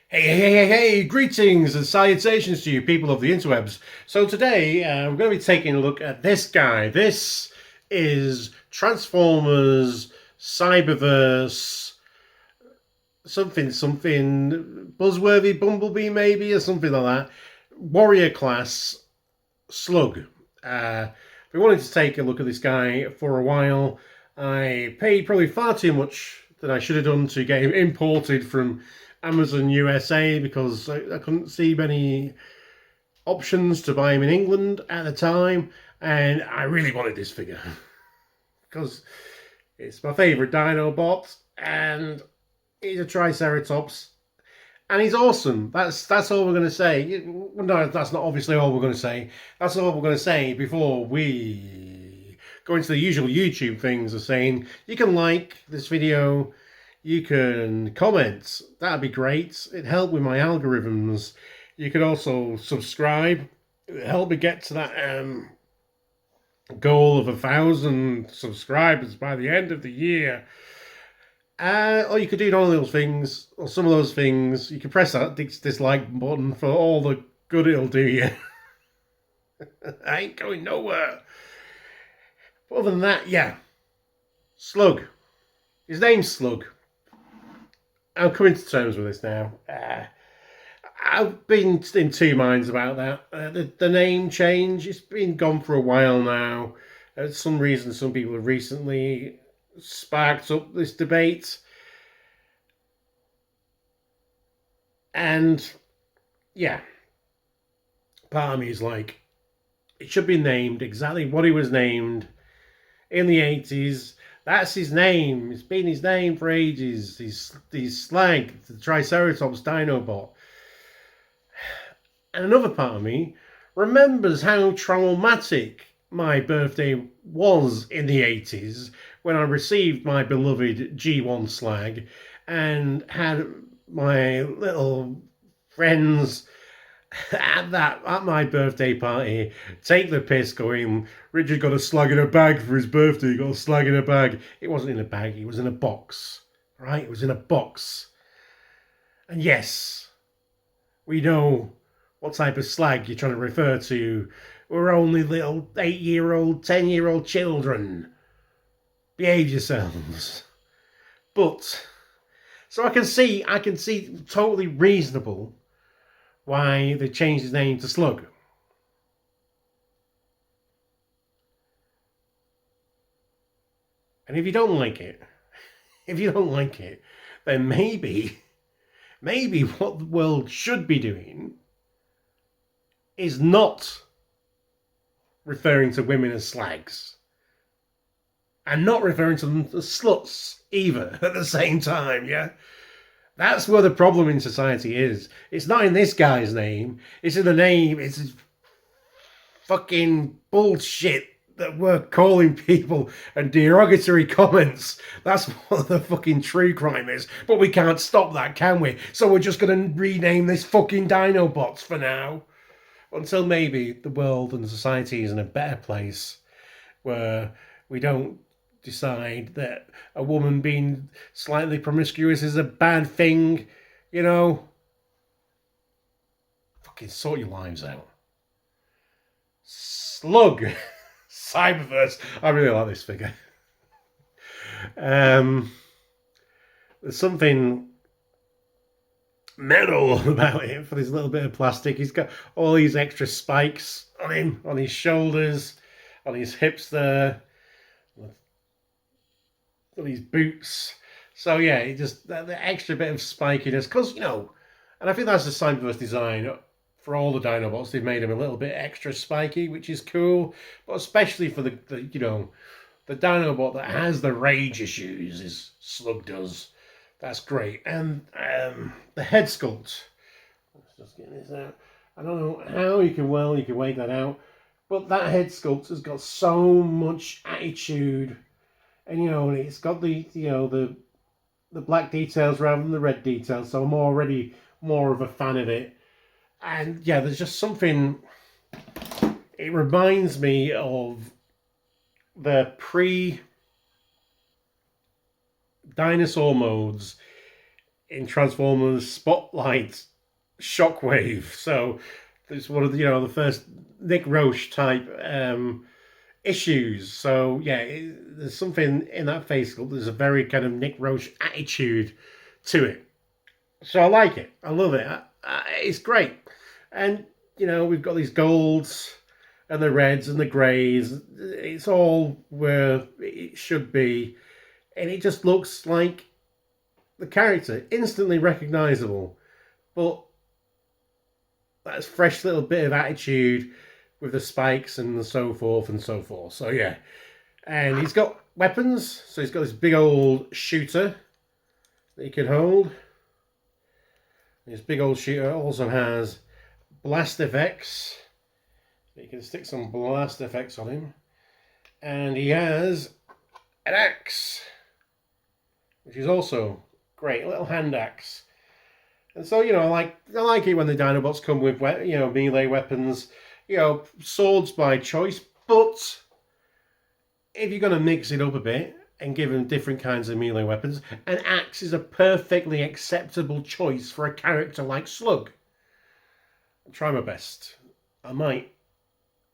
Hey, greetings and salutations to you people of the interwebs. So today we're going to be taking a look at this guy. This is Transformers Cyberverse something buzzworthy Bumblebee maybe or something like that. Warrior class Slug. We wanted to take a look at this guy for a while. I paid probably far too much than I should have done to get him imported from Amazon USA because I couldn't see many options to buy him in England at the time, and I really wanted this figure because it's my favourite Dinobot, and he's a Triceratops, and he's awesome. That's all we're going to say. No, that's not obviously all we're going to say. That's all we're going to say before we go into the usual YouTube things of saying you can like this video, you can comment. That'd be great. It'd help with my algorithms. You could also subscribe. It'd help me get to that goal of 1,000 subscribers by the end of the year. Or you could do all of those things, or some of those things. You can press that dislike button for all the good it'll do you. I ain't going nowhere. But other than that, yeah. Slug. His name's Slug. I'm coming to terms with this now. I've been in two minds about that. The name change, it's been gone for a while now. For some reason, some people have recently sparked up this debate. And, yeah, part of me is like, it should be named exactly what he was named in the 80s. That's his name. It's been his name for ages. He's Slug, the Triceratops Dinobot. And another part of me remembers how traumatic my birthday was in the 80s when I received my beloved G1 Slug and had my little friends at my birthday party take the piss going, Richard got a Slug in a bag for his birthday. He got a Slug in a bag. It wasn't in a bag, it was in a box, right? It was in a box. And yes, we know what type of Slug you're trying to refer to. We're only little 8-year-old, 10-year-old children. Behave yourselves. But so I can see totally reasonable why they changed his name to Slug. And if you don't like it, then maybe what the world should be doing is not referring to women as slags. And not referring to them as sluts either at the same time, yeah? That's where the problem in society is. It's not in this guy's name. It's in the name. It's fucking bullshit that we're calling people and derogatory comments. That's what the fucking true crime is. But we can't stop that, can we? So we're just going to rename this fucking Dinobots for now. Until maybe the world and society is in a better place where we don't decide that a woman being slightly promiscuous is a bad thing, you know. Fucking sort your lives out. Slug. Cyberverse. I really like this figure. There's something metal about him for this little bit of plastic. He's got all these extra spikes on him, on his shoulders, on his hips there, on his boots. So yeah, it just the extra bit of spikiness, because you know, and I think that's the Cyberverse design for all the Dinobots. They've made him a little bit extra spiky, which is cool, but especially for the you know, the Dinobot that has the rage issues, as Slug does. That's great. And the head sculpt. Let's just get this out. I don't know how you can wake that out, but that head sculpt has got so much attitude, and you know, it's got the the black details rather than the red details. So I'm already more of a fan of it. And yeah, there's just something. It reminds me of the pre-dinosaur modes in Transformers Spotlight Shockwave. So it's one of the, the first Nick Roche type issues. So yeah, there's something in that face sculpt. There's a very kind of Nick Roche attitude to it. So I like it. I love it. It's great. And we've got these golds and the reds and the greys. It's all where it should be, and it just looks like the character, instantly recognizable. But that fresh little bit of attitude with the spikes and so forth and so forth. So yeah, and he's got weapons. So he's got this big old shooter that he can hold. This big old shooter also has blast effects. You can stick some blast effects on him. And he has an axe, which is also great, a little hand axe. And so, I like it when the Dinobots come with, melee weapons, swords by choice. But if you're going to mix it up a bit and give them different kinds of melee weapons, an axe is a perfectly acceptable choice for a character like Slug. I'll try my best. I might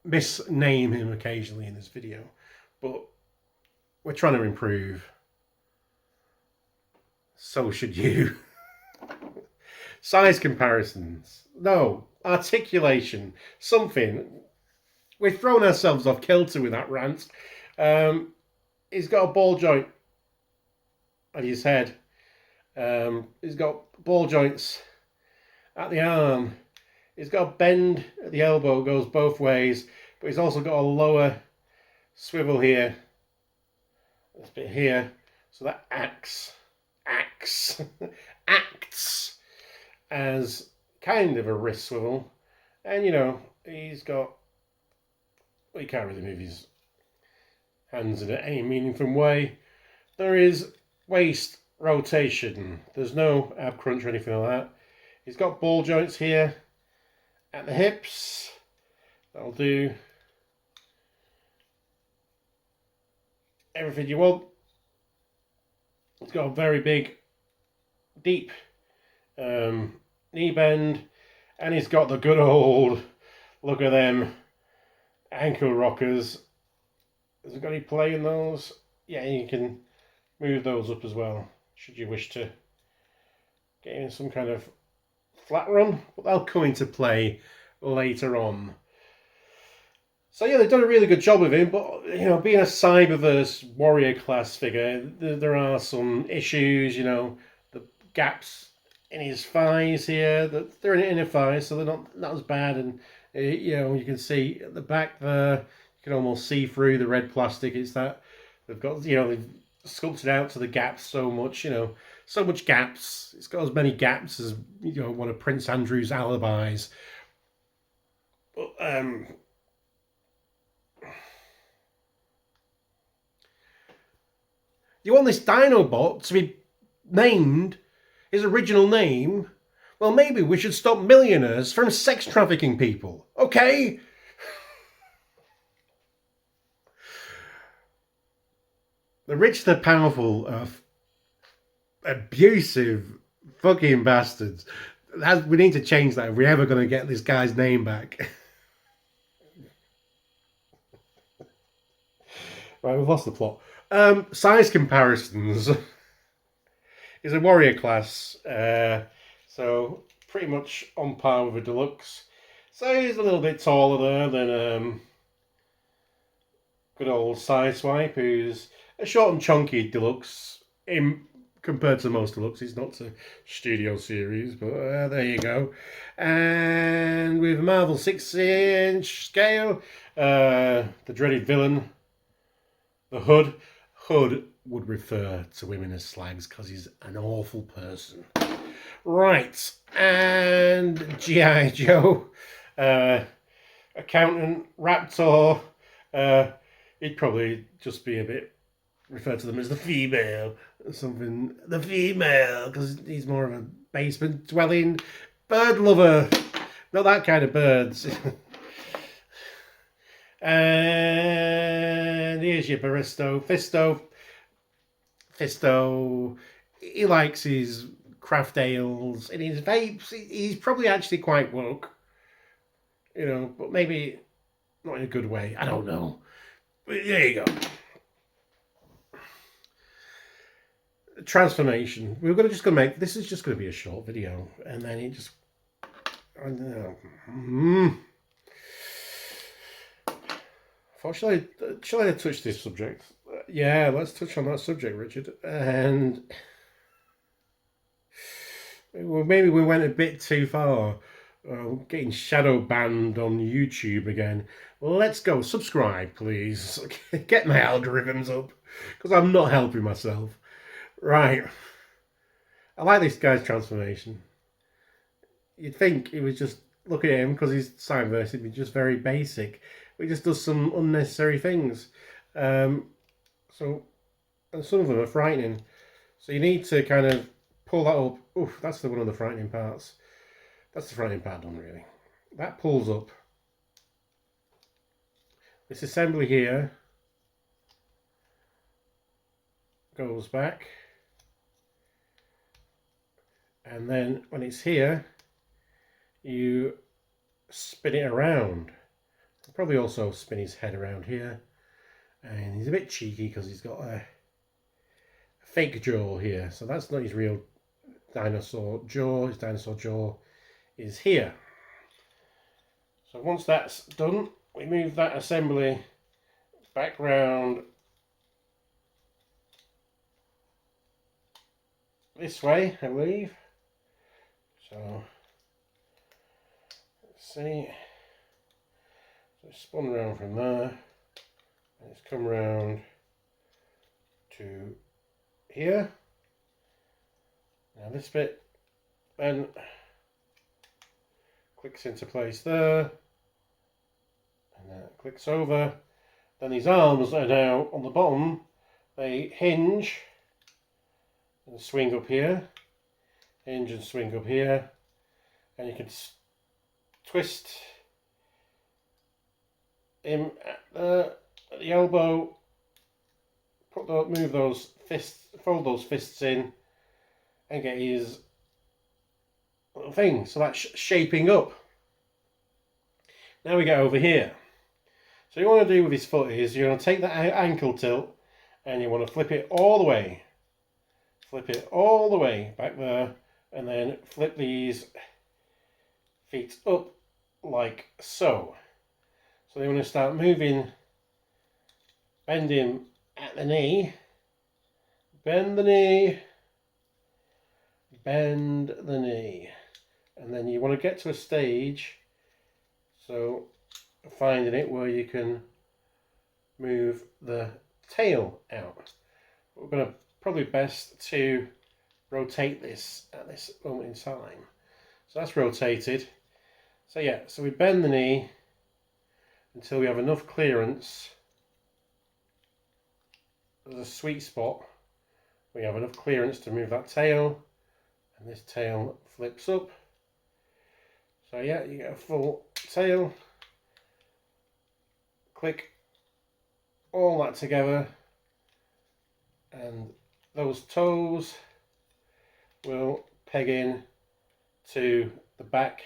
misname him occasionally in this video, but we're trying to improve. So should you. Size comparisons. No. Articulation. Something. We've thrown ourselves off kilter with that rant. He's got a ball joint at his head. He's got ball joints at the arm. He's got a bend at the elbow, goes both ways, but he's also got a lower swivel here. This bit here. So that acts as kind of a wrist swivel. And he's got, well, you can't really move his hands in any meaningful way. There is waist rotation. There's no ab crunch or anything like that. He's got ball joints here at the hips. That'll do everything you want. It's got a very big, deep knee bend, and he's got the good old, look at them, ankle rockers. Has it got any play in those? Yeah, you can move those up as well, should you wish to get in some kind of flat run, but they'll come into play later on. So yeah, they've done a really good job with him, but being a Cyberverse warrior class figure, there are some issues. The gaps in his thighs here, they're in inner thighs, so they're not as bad. And you can see at the back there, you can almost see through the red plastic. It's that they've got they've sculpted out to the gaps so much. So much gaps. It's got as many gaps as one of Prince Andrew's alibis. But you want this Dinobot to be named his original name? Well, maybe we should stop millionaires from sex trafficking people, okay? The rich, the powerful are abusive fucking bastards. We need to change that if we're ever going to get this guy's name back. Right, we've lost the plot. Size comparisons. He's a warrior class, so pretty much on par with a deluxe. So he's a little bit taller there than good old Sideswipe, who's a short and chunky deluxe compared to most deluxe. He's not a studio series, but there you go. And with Marvel 6-inch scale, the dreaded villain, the Hood. Hood would refer to women as slags because he's an awful person. Right, and G.I. Joe, accountant, Raptor, he'd probably just be a bit, refer to them as the female, or something, the female, because he's more of a basement dwelling bird lover, not that kind of birds. And here's your Baristo. Fisto, he likes his craft ales in his vapes. He's probably actually quite woke, you know, but maybe not in a good way. I don't know. But there you go. Transformation. We're just gonna make this is just gonna be a short video, and then it just. I don't know. Shall I touch this subject? Yeah, let's touch on that subject, Richard. And well, maybe we went a bit too far. Getting shadow banned on YouTube again. Well, let's go. Subscribe, please. Get my algorithms up, because I'm not helping myself. Right. I like this guy's transformation. You'd think it was just, look at him, because he's Cyberverse, it'd be just very basic. But he just does some unnecessary things. And some of them are frightening. So you need to kind of pull that up. Oof, that's one of the frightening parts. That's the frightening part done, really. That pulls up. This assembly here goes back. And then when it's here, you spin it around. I'll probably also spin his head around here. And he's a bit cheeky because he's got a fake jaw here. So that's not his real dinosaur jaw. His dinosaur jaw is here. So once that's done, we move that assembly back round this way, I believe. So let's see. So it's spun around from there. And it's come round to here. Now this bit then clicks into place there, and then it clicks over. Then these arms are now on the bottom. They hinge and swing up here, hinge and swing up here, and you can twist him at the elbow, move those fists, fold those fists in, and get his little thing. So that's shaping up. Now we get over here. So what you want to do with his foot is you're going to take that ankle tilt, and you want to flip it all the way. Flip it all the way back there, and then flip these feet up like so. So they want to start moving, bending at the knee, bend the knee, bend the knee. And then you want to get to a stage, so finding it where you can move the tail out. We're going to probably best to rotate this at this moment in time. So that's rotated. So yeah, so we bend the knee until we have enough clearance. There's a sweet spot. We have enough clearance to move that tail, and this tail flips up. So yeah, you get a full tail. Click all that together, and those toes will peg in to the back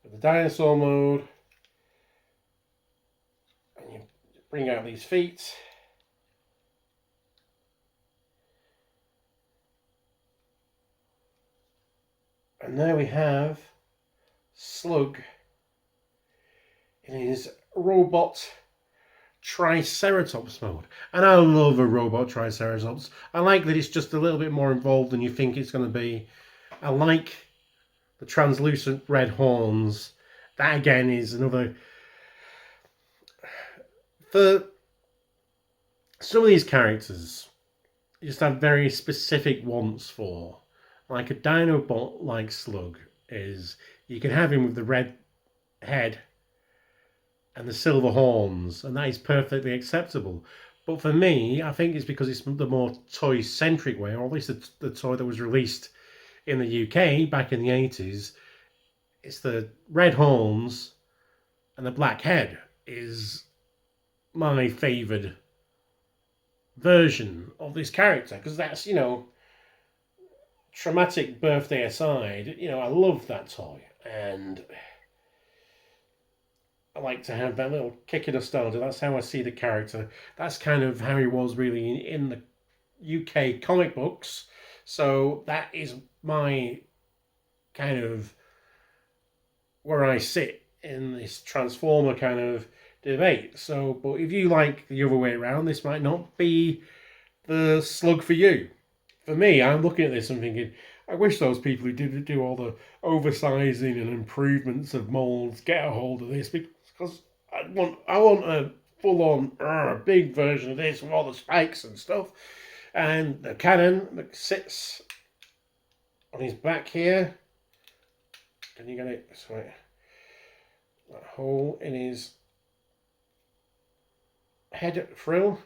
of the dinosaur mode, and you bring out these feet. And there we have Slug in his robot Triceratops mode. And I love a robot Triceratops. I like that it's just a little bit more involved than you think it's going to be. I like the translucent red horns. That again is another... For some of these characters, you just have very specific wants for. Like a Dinobot like Slug is, you can have him with the red head and the silver horns, and that is perfectly acceptable. But for me, I think it's because it's the more toy-centric way, or at least the toy that was released in the UK back in the 80s. It's the red horns and the black head is my favoured version of this character, because that's, you know, traumatic birthday aside, you know, I love that toy, and I like to have that little kick of nostalgia. That's how I see the character. That's kind of how he was really in the UK comic books. So that is my kind of where I sit in this Transformer kind of debate. So, but if you like the other way around, this might not be the Slug for you. For me, I'm looking at this and thinking, I wish those people who did do all the oversizing and improvements of molds get a hold of this, because I want a full on big version of this with all the spikes and stuff, and the cannon that sits on his back here. Can you get it? Sorry, that hole in his head frill,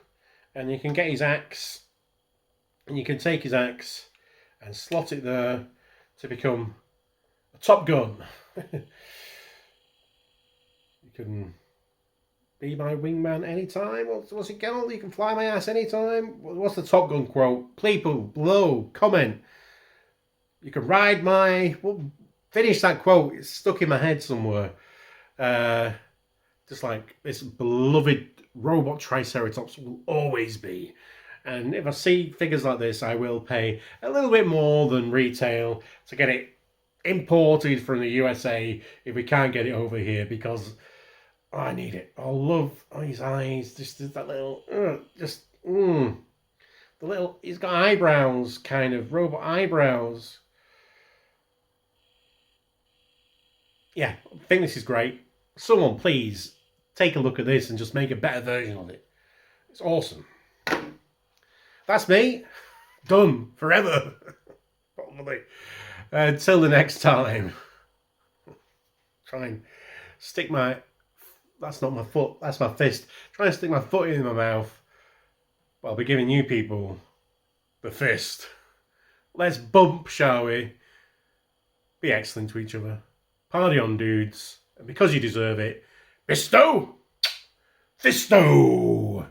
and you can get his axe. And you can take his axe and slot it there to become a Top Gun. You can be my wingman anytime. What's it called? You can fly my ass anytime. What's the Top Gun quote? People below, comment. You can ride my... Well, finish that quote. It's stuck in my head somewhere. Just like this beloved robot Triceratops will always be. And if I see figures like this, I will pay a little bit more than retail to get it imported from the USA if we can't get it over here, because I need it. I love his eyes, just that little, the little, he's got eyebrows, kind of, robot eyebrows. Yeah, I think this is great. Someone please take a look at this and just make a better version of it. It's awesome. That's me. Done. Forever. Probably. Until the next time. Try and stick my... That's not my foot. That's my fist. Try and stick my foot in my mouth. But I'll be giving you people the fist. Let's bump, shall we? Be excellent to each other. Party on, dudes. And because you deserve it, bestow! Fisto!